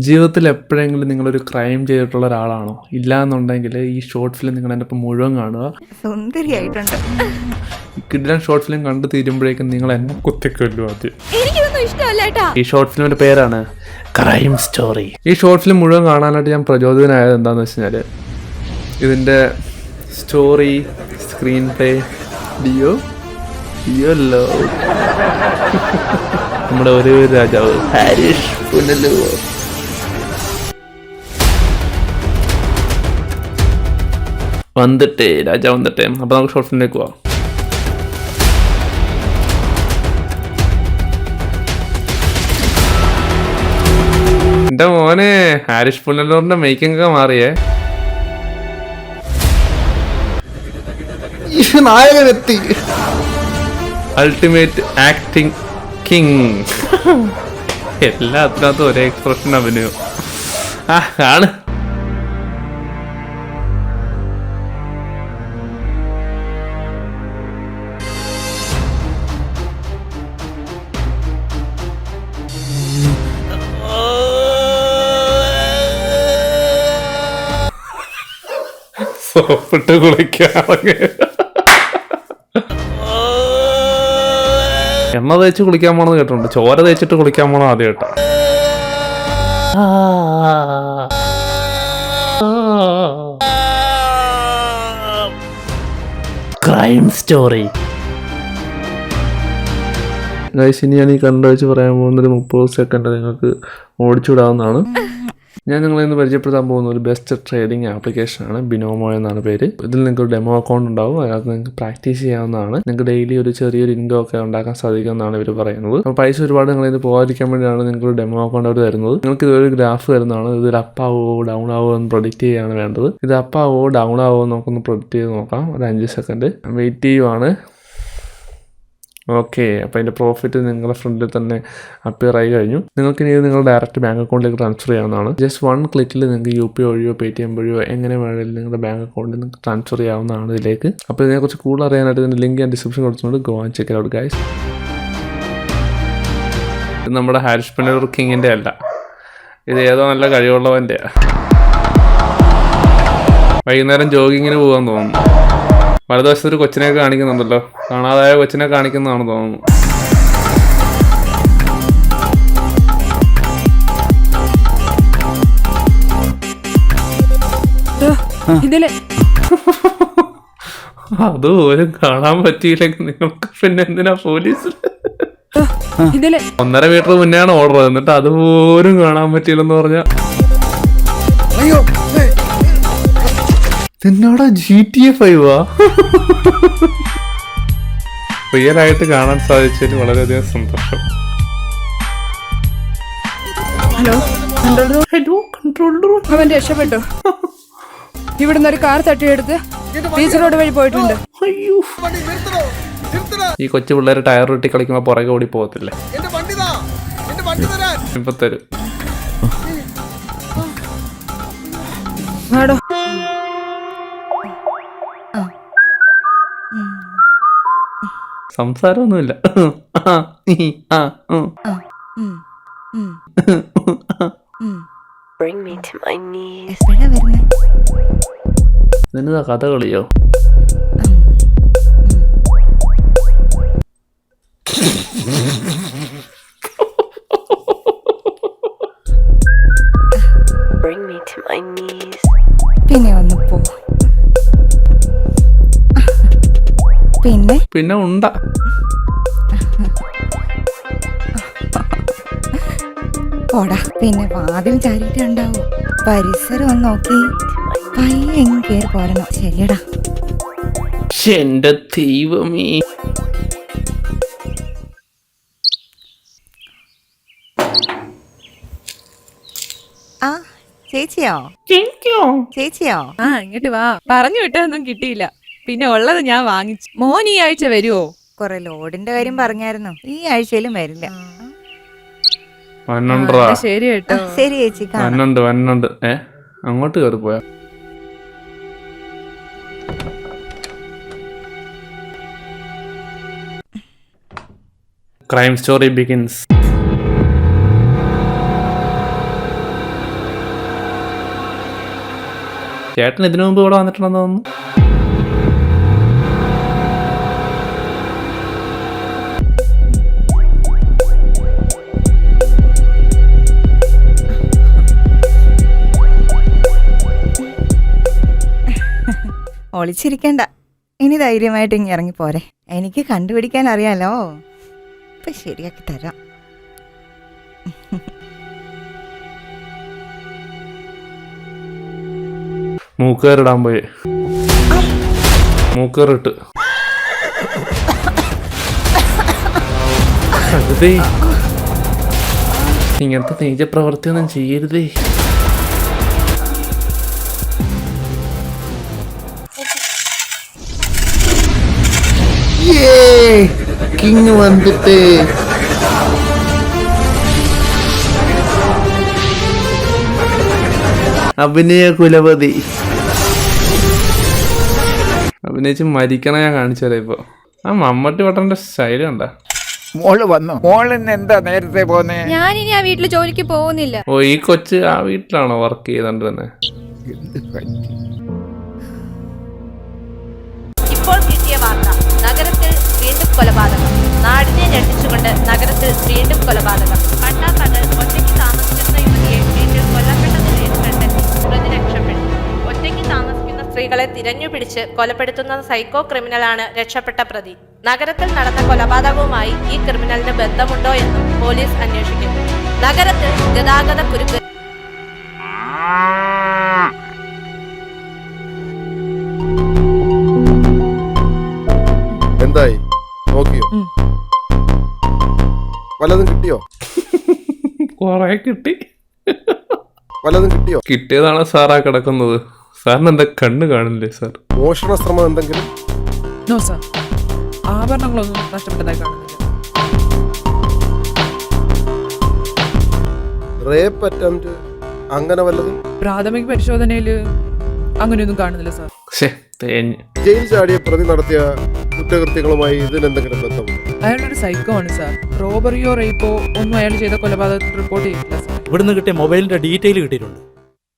ജീവിതത്തിൽ എപ്പോഴെങ്കിലും നിങ്ങളൊരു ക്രൈം ചെയ്തിട്ടുള്ള ഒരാളാണോ? ഇല്ല എന്നുണ്ടെങ്കിൽ ഈ ഷോർട്ട് ഫിലിം നിങ്ങൾ എൻ്റെ ഒപ്പം മുഴുവൻ കാണുക. സുന്ദരിയായിട്ടുണ്ട്. കിടിലൻ ഷോർട്ട് ഫിലിം കണ്ടു തീരുമ്പോഴേക്കും നിങ്ങൾ എന്നെ കുത്തിക്കൊല്ലും ആദ്യം. എനിക്കിതൊന്നും ഇഷ്ടമല്ല. ഈ ഷോർട്ട് ഫിലിമിന്റെ പേരാണ് ക്രൈം സ്റ്റോറി. ഈ ഷോർട്ട് ഫിലിം മുഴുവൻ കാണാനായിട്ട് ഞാൻ പ്രചോദിതനായത് എന്താണെന്ന് വെച്ച് കഴിഞ്ഞാൽ ഇതിൻ്റെ സ്റ്റോറി, സ്ക്രീൻ പ്ലേ, ഡിയോ ലവ്, നമ്മുടെ ഒരു രാജാവ് ഹാരിഷ് പുനലൂർ. രാജാവ് വന്നിട്ടേ. അപ്പൊ നമുക്ക് ഷോർട്ട് ഫിലിമിലേക്ക് പോവാം. എന്റെ മോനെ ഹാരിഷ് പുനലൂറിന്റെ മേക്കിംഗ് ഒക്കെ മാറിയേ. നായകനെത്തി. Ultimate acting king. എല്ലാത്തിനകത്തും ഒരേ എക്സ്പ്രഷൻ അഭിനയം. ആണ്. സോപ്പിട്ട് കുളിക്കാറങ്ങ. എണ്ണ തേച്ച് കുളിക്കാൻ പോണെന്ന് കേട്ടിട്ടുണ്ട്. ചോര തേച്ചിട്ട് കുളിക്കാൻ പോണോ ആദ്യം കേട്ടോ. Crime story. ഇനി ഞാൻ ഈ കണ്ടു വെച്ച് പറയാൻ പോകുന്നൊരു 30 സെക്കൻഡ് നിങ്ങൾക്ക് ഓടിച്ചുവിടാവുന്നതാണ്. ഞാൻ നിങ്ങളെ ഇന്ന് പരിചയപ്പെടുത്താൻ പോകുന്ന ഒരു ബെസ്റ്റ് ട്രേഡിംഗ് ആപ്ലിക്കേഷനാണ് ബിനോമോ എന്നാണ് പേര്. ഇതിൽ നിങ്ങൾക്ക് ഒരു ഡെമോ അക്കൗണ്ട് ഉണ്ടാവും. അതിനകത്ത് നിങ്ങൾക്ക് പ്രാക്ടീസ് ചെയ്യാവുന്നതാണ്. നിങ്ങൾക്ക് ഡെയിലി ഒരു ചെറിയൊരു ഇൻകം ഒക്കെ ഉണ്ടാക്കാൻ സാധിക്കുമെന്നാണ് ഇവർ പറയുന്നത്. അപ്പോൾ പൈസ ഒരുപാട് നിങ്ങളിത് പോകാതിരിക്കാൻ വേണ്ടിയാണ് നിങ്ങൾക്ക് ഒരു ഡെമോ അക്കൗണ്ട് അവർ തരുന്നത്. നിങ്ങൾക്ക് ഇതൊരു ഗ്രാഫ് വരുന്നതാണ്. ഇതൊരു അപ്പ് ആവോ ഡൗൺ ആവോ എന്ന് പ്രൊഡിക്റ്റ് ചെയ്യാണ് വേണ്ടത്. ഇത് അപ്പ് ആവോ ഡൗൺ ആവോ നമുക്കൊന്ന് പ്രൊഡിക്റ്റ് ചെയ്ത് നോക്കാം. ഒരു 5 സെക്കൻഡ് വെയിറ്റ് ചെയ്യുവാണ്. ഓക്കെ, അപ്പോൾ അതിൻ്റെ പ്രോഫിറ്റ് നിങ്ങളുടെ ഫ്രണ്ടിൽ തന്നെ അപ്പിയർ ആയി കഴിഞ്ഞു. നിങ്ങൾക്ക് ഇനി നിങ്ങൾ ഡയറക്റ്റ് ബാങ്ക് അക്കൗണ്ടിലേക്ക് ട്രാൻസ്ഫർ ചെയ്യാവുന്നതാണ്. ജസ്റ്റ് 1 ക്ലിക്കിൽ നിങ്ങൾക്ക് UPI വഴിയോ Paytm വഴിയോ എങ്ങനെ വേണമെങ്കിലും നിങ്ങളുടെ ബാങ്ക് അക്കൗണ്ടിൽ നിങ്ങൾക്ക് ട്രാൻസ്ഫർ ചെയ്യാവുന്നതാണ് ഇതിലേക്ക്. അപ്പോൾ ഇതിനെക്കുറിച്ച് കൂടുതൽ അറിയാനായിട്ട് ഇതിൻ്റെ ലിങ്ക് ഞാൻ ഡിസ്ക്രിപ്ഷൻ കൊടുത്തിട്ടുണ്ട്. Go and check out guys. ഇത് നമ്മുടെ ഹാരിഷ് പുനലൂർ കിങ്ങിൻ്റെ അല്ല, ഇത് ഏതോ നല്ല കഴിവുള്ളവൻ്റെയാണ്. വൈകുന്നേരം ജോഗിങ്ങിന് പോകാൻ തോന്നുന്നു. വലതുവശത്ത് ഒരു കൊച്ചിനെ കാണിക്കുന്നുണ്ടല്ലോ, കാണാതായ കൊച്ചിനെ കാണിക്കുന്നതാണ് തോന്നുന്നു. അതുപോലും കാണാൻ പറ്റിയില്ലെങ്കിൽ നിങ്ങൾക്ക് പിന്നെ എന്തിനാ പോലീസ്? 1.5 മീറ്റർ മുന്നെയാണ് ഓർഡർ, എന്നിട്ട് അതുപോലും കാണാൻ പറ്റിയില്ലെന്ന് പറഞ്ഞ എന്നോടാ GTA 5 റിയൽ ആയിട്ട് കാണാൻ സാധിച്ചതിൽ വളരെയധികം സന്തോഷം. Hello control room. അവൻ രക്ഷപ്പെട്ടു. ഇവിടുന്ന് ഒരു കാർ തട്ടിയെടുത്ത് ബീച്ച് റോഡ് വഴി പോയിട്ടുണ്ട്. അയ്യോ, ഈ കൊച്ചു പിള്ളേര് ടയർ ഇട്ടി കളിക്കുമ്പോ പുറകെ ഓടി പോകത്തില്ലേ? ഇപ്പൊ തരും. സംസാരമൊന്നുമില്ല. എന്നതാ കഥ കളിയോ? പിന്നെ ഒന്ന് പോ. പിന്നെ ഉണ്ട. പോടാ. പിന്നെ വാതിൽ ചാരിയിട്ടുണ്ടാവും. പരിസരം ഒന്ന് നോക്കി പയ്യെ കേറി പോരണം. ശരിയടാ. എന്റെ ദൈവമേ. ചേച്ചിയോ? ഇങ്ങോട്ട് വാ. പറഞ്ഞു വിട്ടതൊന്നും കിട്ടിയില്ല. പിന്നെ ഉള്ളത് ഞാൻ വാങ്ങിച്ചു. മോൻ ഈ ആഴ്ച വരുവോ? കൊറേ ലോഡിന്റെ കാര്യം പറഞ്ഞായിരുന്നു. ഈ ആഴ്ചയിലും വരില്ല. ശരി കേട്ടോ. ശരി ചേച്ചി. വന്നുണ്ട്. അങ്ങോട്ട് കയറി പോയാ. Crime story begins. ചേട്ടൻ ഇതിനു മുമ്പ് ഇവിടെ വന്നിട്ടുണ്ടെന്ന് തോന്നുന്നു. ഒളിച്ചിരിക്കണ്ട, ഇനി ധൈര്യമായിട്ട് ഇങ്ങ് ഇറങ്ങിപ്പോരെ. എനിക്ക് കണ്ടുപിടിക്കാൻ അറിയാലോ, ഇപ്പൊ ശരിയാക്കി തരാം. മൂക്കേറിടാൻ പോയി, മൂക്കേറിട്ട് അതെ, ഇങ്ങനത്തെ നീച പ്രവൃത്തിയൊന്നും ചെയ്യരുതേ. കിങ് വന്നിട്ട് അഭിനയ കുലപതി അഭിനയിച്ച് മരിക്കണ ഞാൻ കാണിച്ചാലേ ഇപ്പൊ. ആ മമ്മട്ടി വട്ടന്റെ സ്റ്റൈൽ കണ്ട. മോള് വന്നു. മോളിന്ന് എന്താ നേരത്തെ പോന്നേ? ഞാനിനി ആ വീട്ടിൽ ജോലിക്ക് പോകുന്നില്ല. ഓ, ഈ കൊച്ച് ആ വീട്ടിലാണോ വർക്ക് ചെയ്തോണ്ടിരുന്നത്? ഇപ്പോൾ കിട്ടിയ വാർത്ത, നഗരത്തിൽ വീണ്ടും കൊലപാതകം. നാടിനെ ഞെട്ടിച്ചുകൊണ്ട് നഗരത്തിൽ വീണ്ടും കൊലപാതകം. പട്ടാപ്പകൽ ഒറ്റയ്ക്ക് താമസിക്കുന്ന യുവതിയെ വീട്ടിൽ കൊല്ലപ്പെട്ട നിലയിൽ കണ്ടെത്തി പ്രതി രക്ഷപ്പെട്ടു. ഒറ്റയ്ക്ക് താമസിക്കുന്ന സ്ത്രീകളെ തിരഞ്ഞുപിടിച്ച് കൊലപ്പെടുത്തുന്ന സൈക്കോ ക്രിമിനലാണ് രക്ഷപ്പെട്ട പ്രതി. നഗരത്തിൽ നടന്ന കൊലപാതകവുമായി ഈ ക്രിമിനലിന് ബന്ധമുണ്ടോ എന്നും പോലീസ് അന്വേഷിക്കുന്നു. നഗരത്തിൽ ഗതാഗത കുരുക്ക്. എന്തായി നോക്കിയോ? വല്ലതും കിട്ടിയോ? കൊറേ കിട്ടി. വല്ലതും കിട്ടിയോ? കിട്ടിയതാണ് സാറാ കിടക്കുന്നത്. സാറിന് എന്താ കണ്ണ് കാണില്ലേ സാർ? മോഷണ ശ്രമം എന്തെങ്കിലും? നോ സാർ, ആഭരണങ്ങളൊന്നും നഷ്ടപ്പെട്ടതായി കാണുന്നില്ല. റേപ്പ് അറ്റംപ്റ്റ് അങ്ങനെ വല്ലതും? പ്രാഥമിക പരിശോധനയിൽ അങ്ങനെയൊന്നും കാണുന്നില്ല സാർ. ജയിൽ ചാടിയ പ്രതി നടത്തിയ കുറ്റകൃത്യങ്ങളുമായി ഇതിനെന്തെങ്കിലും ബന്ധമുണ്ടോ? അയാളൊരു സൈക്കോ ആണ് സാർ. റോബറിയോ റേപ്പോ ഒന്നും അയാൾ ചെയ്ത കൊലപാതകത്തിൽ റിപ്പോർട്ട് ചെയ്തിട്ടില്ല സാർ. ഇവിടുന്ന് കിട്ടിയ മൊബൈലിന്റെ ഡീറ്റെയിൽ കിട്ടിയിട്ടുണ്ട്.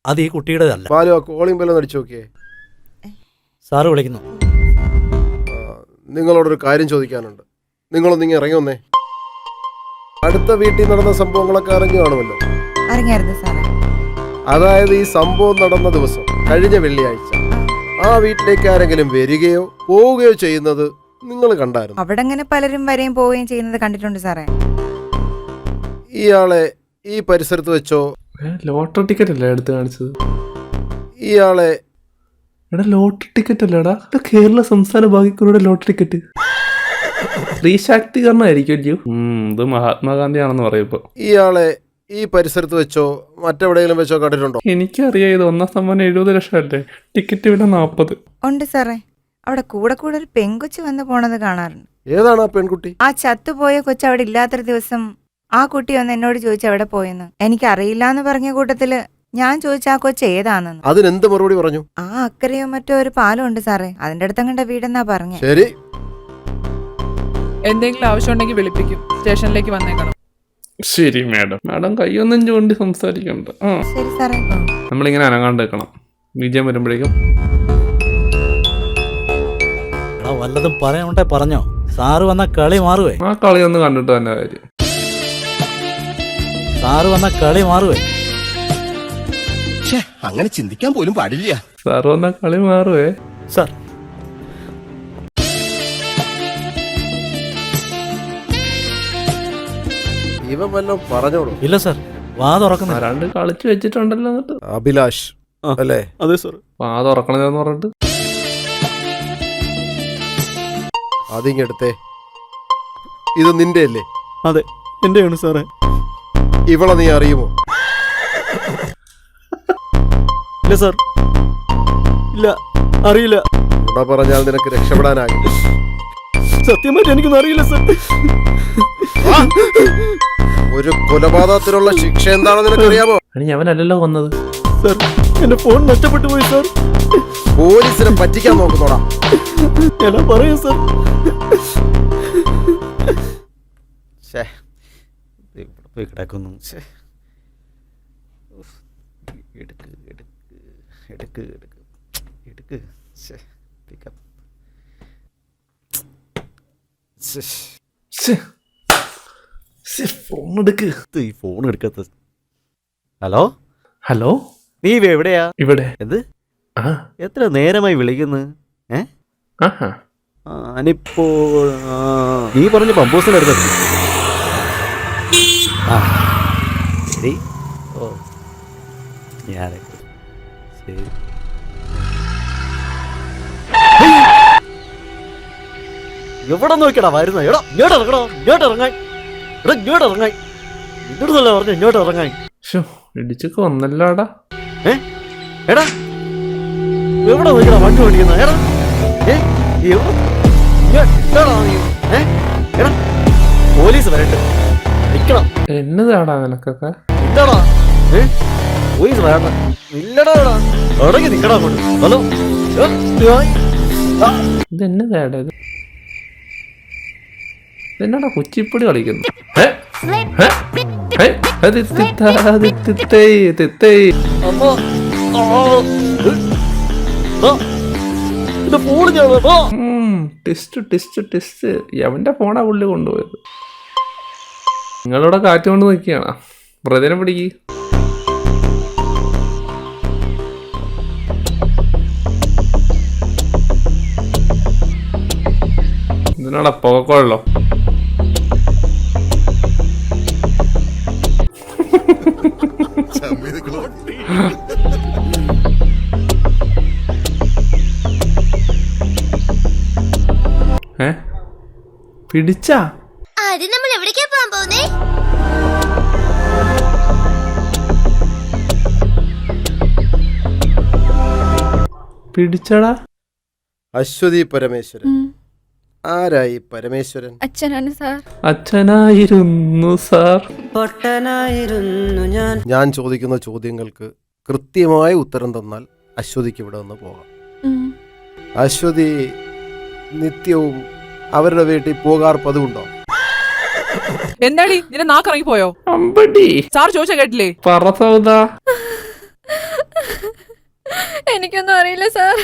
അത് ഈ കുട്ടിയുടേതല്ല. ബാലു, ആ കോളിംഗ് ബെല്ല് അടിച്ചു നോക്കിയേ. സാറ് വിളിക്കുന്നു. നിങ്ങളോടൊരു കാര്യം ചോദിക്കാനുണ്ട്. നിങ്ങളൊന്നിങ്ങ് ഇറങ്ങി വന്നേ. അടുത്ത വീട്ടിൽ നടന്ന സംഭവങ്ങളൊക്കെ അറിഞ്ഞു കാണുമല്ലോ. അറിഞ്ഞായിരുന്നു സാറേ. അതായത് ഈ സംഭവം നടന്ന ദിവസം, കഴിഞ്ഞ വെള്ളിയാഴ്ച, ആ വീട്ടിലേക്ക് ആരെങ്കിലും വരികയോ പോവുകയോ ചെയ്യുന്നത് നിങ്ങൾ കണ്ടായിരുന്നു? അവിടെ അങ്ങനെ പലരും വരെയും പോവുകയും ചെയ്യുന്നത് കണ്ടിട്ടുണ്ട് സാറേ. ഇയാളെ ഈ പരിസരത്ത് വെച്ചോ? ലോട്ടറി ടിക്കറ്റ് അല്ലേ എടുത്ത് കാണിച്ചത്? ഇയാളെ എടാ ലോട്ടറി ടിക്കറ്റ് അല്ലേടാ, കേരള സംസ്ഥാന ഭാഗ്യക്കുറിയുടെ ലോട്ടറി ടിക്കറ്റ്. സ്ത്രീ ശാക്തീകരണമായിരിക്കും. ഇത് മഹാത്മാഗാന്ധിയാണെന്ന് പറയപ്പോ. ഇയാളെ ഈ പരിസരത്ത് വെച്ചോ മറ്റെവിടെയെങ്കിലും വെച്ചോ കണ്ടിട്ടുണ്ടോ? എനിക്കറിയാം, ഇത് ഒന്നാം സമ്മാനം 70 ലക്ഷം അല്ലേ, ടിക്കറ്റ് വില 40. ഉണ്ട് സാറേ. അവിടെ കൂടെ കൂടെ ഒരു പെൺകൊച്ച് വന്ന് പോണത് കാണാറുണ്ട്. ഏതാണ് ആ പെൺകുട്ടി? ആ ചത്തുപോയ കൊച്ചു അവിടെ ഇല്ലാത്തൊരു ദിവസം ആ കുട്ടി വന്ന് എന്നോട് ചോദിച്ചു എവിടെ പോയെന്ന്. എനിക്കറിയില്ല എന്ന് പറഞ്ഞ കൂട്ടത്തില് ഞാൻ ചോദിച്ച ആ കൊച്ചു ഏതാണെന്ന്. അതിനെന്ത് മറുപടി പറഞ്ഞു? ആ അക്കരയോ മറ്റോ ഒരു പാലം ഉണ്ട് സാറേ, അതിന്റെ അടുത്തങ്ങണ്ട വീടെന്നാ പറഞ്ഞ. ശരി, എന്തെങ്കിലും ആവശ്യമുണ്ടെങ്കിൽ വിളിപ്പിക്കും. സ്റ്റേഷനിലേക്ക് വന്നേക്കണം. ശരി മാഡം. മാഡം കൈയൊന്നും ചൂണ്ടി സംസാരിക്കണ്ട. ശരി സാറേ. നമ്മളിങ്ങനെ അനങ്ങാണ്ട് വെക്കണം. വിജയം വരുമ്പോഴേക്കും വല്ലതും പറയാനുണ്ടെ പറഞ്ഞോ. സാറ് വന്ന കളി മാറുവേ. ആ കളി ഒന്ന് കണ്ടിട്ട് തന്നെ കാര്യം. സാറ് വന്ന കളി മാറുവേ. അങ്ങനെ ചിന്തിക്കാൻ പോലും പാടില്ല. സാറ് വന്ന കളി മാറുവേ. സാർ, ഇവൻ വല്ലതും പറഞ്ഞോളൂ. ഇല്ല സാർ, വാ തുറക്കുന്നില്ല. ആരാണ്ട് കളിച്ചു വെച്ചിട്ടുണ്ടല്ലോ. എന്നിട്ട് അഭിലാഷ് അല്ലേ? അതെ സാർ. വാ തുറക്കണതെന്ന് പറഞ്ഞിട്ട് അതിങ്ങെടുത്തേ. ഇത് നിന്റെ അല്ലേ? അതെ, എന്റെയാണ് സാറേ. ഇവളെ നീ അറിയുമോ? ഇല്ല സാർ, ഇല്ല, അറിയില്ല. ഇവിടെ പറഞ്ഞാൽ നിനക്ക് രക്ഷപ്പെടാനാകില്ല. സത്യമായിട്ട് എനിക്കൊന്നും അറിയില്ല സാർ. ഒരു കൊലപാതകത്തിനുള്ള ശിക്ഷ എന്താണെന്ന് നിനക്കറിയാമോ? അവനല്ലല്ലോ വന്നത്. സാർ, എന്റെ ഫോൺ നഷ്ടപ്പെട്ടു പോയി സാർ. പോലീസിനെ പറ്റിക്കാൻ നോക്കുന്നോടാ. ഞാൻ പറയൂ സാർ. പോയി കിടക്കുന്നു. എടുക്ക് എടുക്ക് എടുക്ക് എടുക്ക്. എടുക്ക്. ശ്ശെ, pick up. ഫോൺ എടുക്ക്. ഇത് ഈ ഫോൺ എടുക്കാത്ത. ഹലോ, ഹലോ, നീ എവിടെയാ? ഇവിടെ. എന്ത്? ആ, എത്ര നേരമായി വിളിക്കുന്നു? ആഹാ. ഞാനിപ്പോൾ നീ പറഞ്ഞ പമ്പോസിന് എടുത്തു. ആ ശരി. ഓ ഞാൻ ശരി. എവിടെ നോക്കിയടാ വരുന്ന? എടാ ഇങ്ങോട്ട് ഇറങ്ങണോ? ഇങ്ങോട്ട് ഇറങ്ങാൻ. എടാ ഇങ്ങോട്ട് ഇറങ്ങാൻ. ഇങ്ങോട്ടല്ല പറഞ്ഞു ഇങ്ങോട്ട് ഇറങ്ങാൻ. ശോ, ഇടിച്ചൊക്കെ വന്നല്ലോടാ. എടാ എവിടെ നോക്കിയടാ വണ്ടി ഓടിക്കുന്ന? എടാ എടാ പോലീസ് വരട്ടെ. നിക്കണം. എന്നതാടാ നിനക്കൊക്കെ? ഇല്ലടാ പോലീസ് വരട്ടെ. ഇല്ലടാ അടങ്ങി നിക്കടാ അങ്ങോട്ട്. ഹലോ ഇതെന്നതാടാ ഇത്? ഇതെന്നാടാ കുച്ചിപ്പൊടി കളിക്കുന്നു? ഫോണ് ടെസ്റ്റ് എവന്റെ ഫോണാ പുള്ളി കൊണ്ടുപോയത്. നിങ്ങളിവിടെ കാറ്റ് കൊണ്ട് നിൽക്കുകയാണോ? ബ്രദറിനെ പിടിക്ക്. ഇതിനാടാ പുകക്കൊള്ളോ? പിടിച്ചാ? നമ്മൾ എവിടേക്കാ പോകാൻ പോകുന്നേ? പിടിച്ചടാ. അശ്വതി പരമേശ്വരൻ. ആരായി പരമേശ്വരൻ? അച്ഛനാണ് സാർ. അച്ഛനായിരുന്നു സാർ. ഞാൻ ചോദിക്കുന്ന ചോദ്യങ്ങൾക്ക് കൃത്യമായ ഉത്തരം തന്നാൽ അശ്വതിക്ക് ഇവിടെ നിന്ന് പോകാം. അശ്വതി നിത്യവും അവരുടെ വീട്ടിൽ പോകാർ പതിവുണ്ടോ? എന്താടി നിന്റെ നാക്കിറങ്ങി പോയോ? അമ്പടി സാർ ചോദിച്ചാ കേട്ടില്ലേ? പറ സൗദാ. എനിക്കൊന്നും അറിയില്ല സാർ.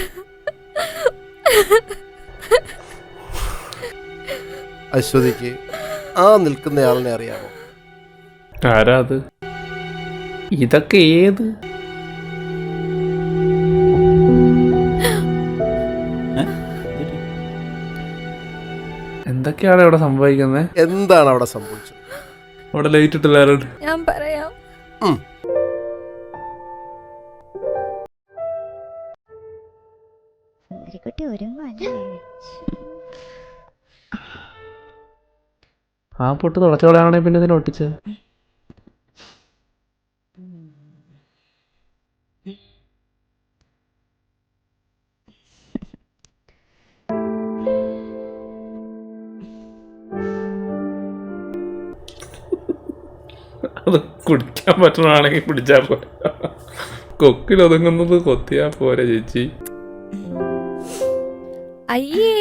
അശ്വതിക്ക് ആ നിൽക്കുന്നയാളിനെ അറിയാമോ? ആരാ അത്? ഇതൊക്കെ ഏത്? എന്തൊക്കെയാണ് ഇവിടെ സംഭവിക്കുന്നത്? എന്താണ് അവിടെ സംഭവിച്ചത്? അവിടെ ലൈറ്റ് ഇട്ടില്ലാരും. ഞാൻ പറയാം. ആ പൊട്ട് തുടച്ചോളാണെങ്കിൽ പിന്നെ ഇതിനെ ഒട്ടിച്ചത്. അത് കുടിക്കാൻ പറ്റണാണെങ്കിൽ കുടിച്ചാ പോരെ. കൊക്കിലൊതുങ്ങുന്നത് കൊത്തിയാ പോരെ ചേച്ചി. അയ്യേ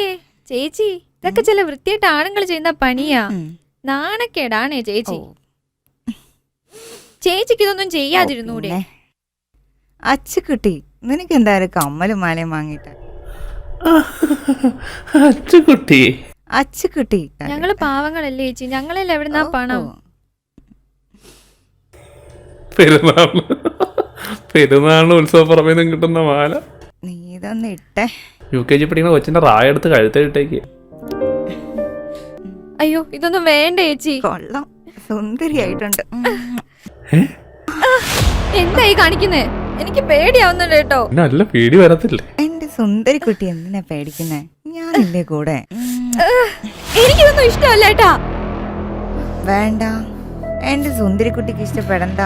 ചേച്ചി, ഇതൊക്കെ ചില വൃത്തിയായിട്ട് ആണുങ്ങൾ ചെയ്യുന്ന പണിയാ. നാണക്കേടാണേ ചേച്ചി. ചേച്ചിക്ക് ഇതൊന്നും ചെയ്യാതിരുന്നൂടെ? അച്ചുകുട്ടി, നിനക്ക് എന്തായാലും കമ്മലും മാലയും വാങ്ങിട്ട്. അച്ചുകുട്ടി, അച്ചുകുട്ടി, ഞങ്ങള് പാവങ്ങളല്ലേ ചേച്ചി, ഞങ്ങളെല്ലാം എവിടുന്നാ പണം? പെരുന്നാളിന് ഉത്സവപ്പുറമേന്ന് കിട്ടുന്ന മാല. നീ ഇതൊന്ന് ഇട്ടേ. UKG പഠിക്കുന്ന കൊച്ചിന്റെ റായ എടുത്ത് കഴുത്തിട്ടേക്ക്. അയ്യോ ഇതൊന്നും വേണ്ട ചേച്ചി. കൊള്ളാം, സുന്ദരിയായിട്ടുണ്ട്. എന്തായി കാണിക്കുന്നേ? എനിക്ക് പേടിയാവുന്നുണ്ട് കേട്ടോ. നല്ല പേടി വരത്തില്ലേ? എന്റെ സുന്ദരി കുട്ടി എന്തിനാ പേടിക്കുന്നേ? ഞാനില്ലേ കൂടെ. എനിക്കിതൊന്നും ഇഷ്ടമല്ല ഏട്ടാ. വേണ്ട, എന്റെ സുന്ദരി കുട്ടിക്ക് ഇഷ്ടപ്പെടണ്ട.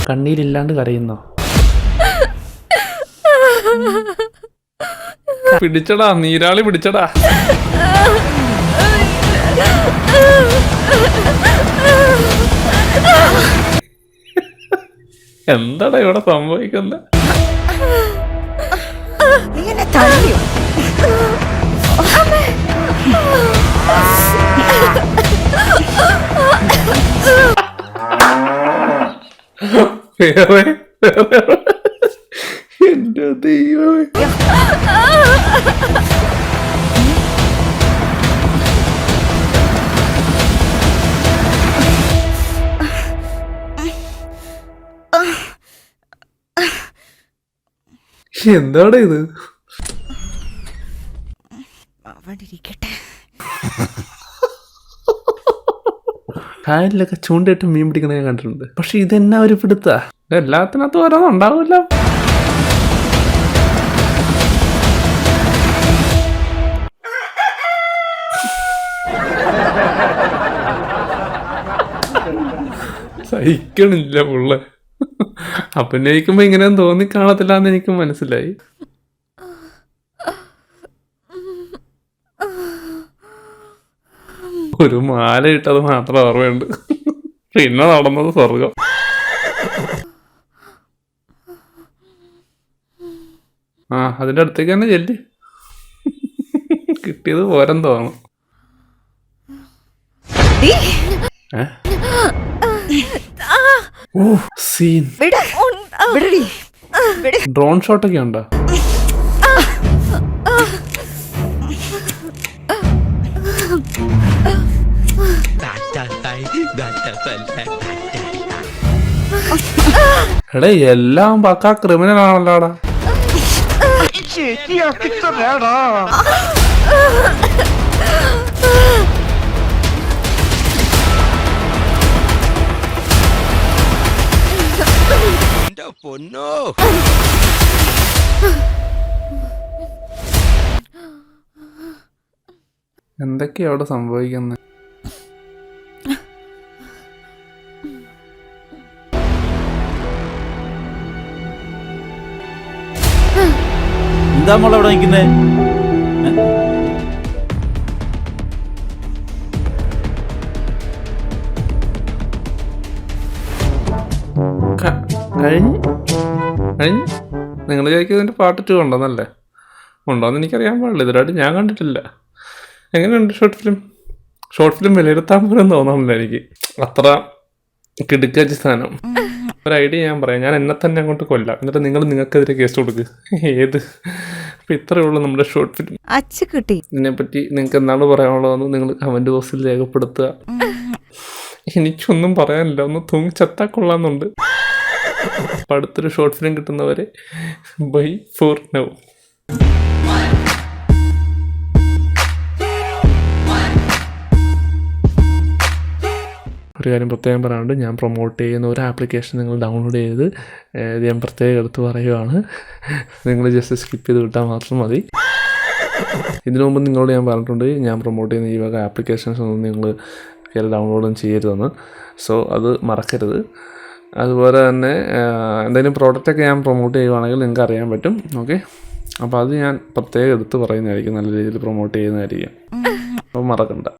കണ്ണീരില്ലാണ്ട് കരയുന്നോ? പിടിച്ചടാ, നീരാളി പിടിച്ചടാ. എന്താടാ ഇവിടെ സംഭവിക്കുന്നത്? നീ എന്നെ തള്ളിയോ? വേറെ എന്റെ ദൈവമേ. എന്താണ് ഇത്? അവിടെ ഇരിക്കട്ടെ. കായലിലൊക്കെ ചൂണ്ടയിട്ട് മീൻ പിടിക്കണ ഞാൻ കണ്ടിട്ടുണ്ട്. പക്ഷെ ഇതെന്നാ ഒരു പിടുത്ത, എല്ലാത്തിനകത്തും ഓരോന്നും ഉണ്ടാവില്ല. സഹിക്കണില്ല പുള്ള. അഭിനയിക്കുമ്പോ ഇങ്ങനെയൊന്നും തോന്നിക്കാണത്തില്ല എന്ന് എനിക്ക് മനസ്സിലായി. ഒരു മാല ഇട്ടത് മാത്രം ഓർമ്മയുണ്ട്, പിന്നെ നടന്നത് സ്വർഗം. ആ അതിന്റെ അടുത്തേക്ക് തന്നെ ചെല്ല്, കിട്ടിയത് പോരെന്ന് തോന്നുന്നു. ഓ സീൻ. ഡ്രോൺ ഷോട്ടൊക്കെ ഉണ്ടോ? എടേ എല്ലാം പക്കാ ക്രിമിനൽ ആണല്ലോടാ. പൊന്നോ എന്തൊക്കെയാ അവിടെ സംഭവിക്കുന്നത്? എന്താ മോളെ അവിടെ നിൽക്കുന്നേ? കഴിഞ്ഞ് നിങ്ങൾ ചോദിക്കുന്നതിൻ്റെ പാർട്ട് 2 ഉണ്ടോന്നല്ലേ? ഉണ്ടോയെന്ന് എനിക്കറിയാൻ പാടില്ല, ഇതിലായിട്ട് ഞാൻ കണ്ടിട്ടില്ല. എങ്ങനെയുണ്ട് ഷോർട്ട് ഫിലിം വിലയിരുത്താൻ പോലും തോന്നാറില്ല എനിക്ക്. അത്ര കിടുക്കച്ച സ്ഥാനം. ഒരു ഐഡിയ ഞാൻ പറയാം, ഞാൻ എന്നെ തന്നെ അങ്ങോട്ട് കൊല്ലാം, എന്നിട്ട് നിങ്ങൾക്കെതിരെ കേസ് കൊടുക്ക്. ഏത് അപ്പം ഇത്രയേ ഉള്ളൂ നമ്മുടെ ഷോർട്ട് ഫിലിം. അച്ചുകുട്ടി, ഇതിനെപ്പറ്റി നിങ്ങൾക്ക് എന്താണ് പറയാനുള്ളതെന്ന് നിങ്ങൾ കമൻറ്റ് ബോക്സിൽ രേഖപ്പെടുത്തുക. എനിക്കൊന്നും പറയാനില്ല, ഒന്ന് തൂങ്ങി ചത്താ കൊള്ളാമെന്നുണ്ട്. അപ്പം അടുത്തൊരു ഷോർട്ട് ഫിലിം കിട്ടുന്നവരെ ബൈ ഫോർ നൗ. ഒരു കാര്യം പ്രത്യേകം പറയാനുണ്ട്, ഞാൻ പ്രൊമോട്ട് ചെയ്യുന്ന ഒരു ആപ്ലിക്കേഷൻ നിങ്ങൾ ഡൗൺലോഡ് ചെയ്ത് ഞാൻ പ്രത്യേകം എടുത്ത് പറയുവാണ്. നിങ്ങൾ ജസ്റ്റ് സ്കിപ്പ് ചെയ്ത് വിട്ടാൽ മാത്രം മതി. ഇതിനു മുമ്പ് നിങ്ങളോട് ഞാൻ പറഞ്ഞിട്ടുണ്ട്, ഞാൻ പ്രൊമോട്ട് ചെയ്യുന്ന ഈ വക ആപ്ലിക്കേഷൻസ് ഒന്നും നിങ്ങൾ കയറി ഡൗൺലോഡും ചെയ്യരുതെന്ന്. സോ അത് മറക്കരുത്. അതുപോലെ തന്നെ എന്തെങ്കിലും പ്രോഡക്റ്റൊക്കെ ഞാൻ പ്രൊമോട്ട് ചെയ്യുവാണെങ്കിൽ നിങ്ങൾക്ക് അറിയാൻ പറ്റും. ഓക്കെ, അപ്പോൾ അത് ഞാൻ പ്രത്യേകം എടുത്ത് പറയുന്നതായിരിക്കും, നല്ല രീതിയിൽ പ്രൊമോട്ട് ചെയ്യുന്നതായിരിക്കും. അപ്പോൾ മറക്കണ്ട.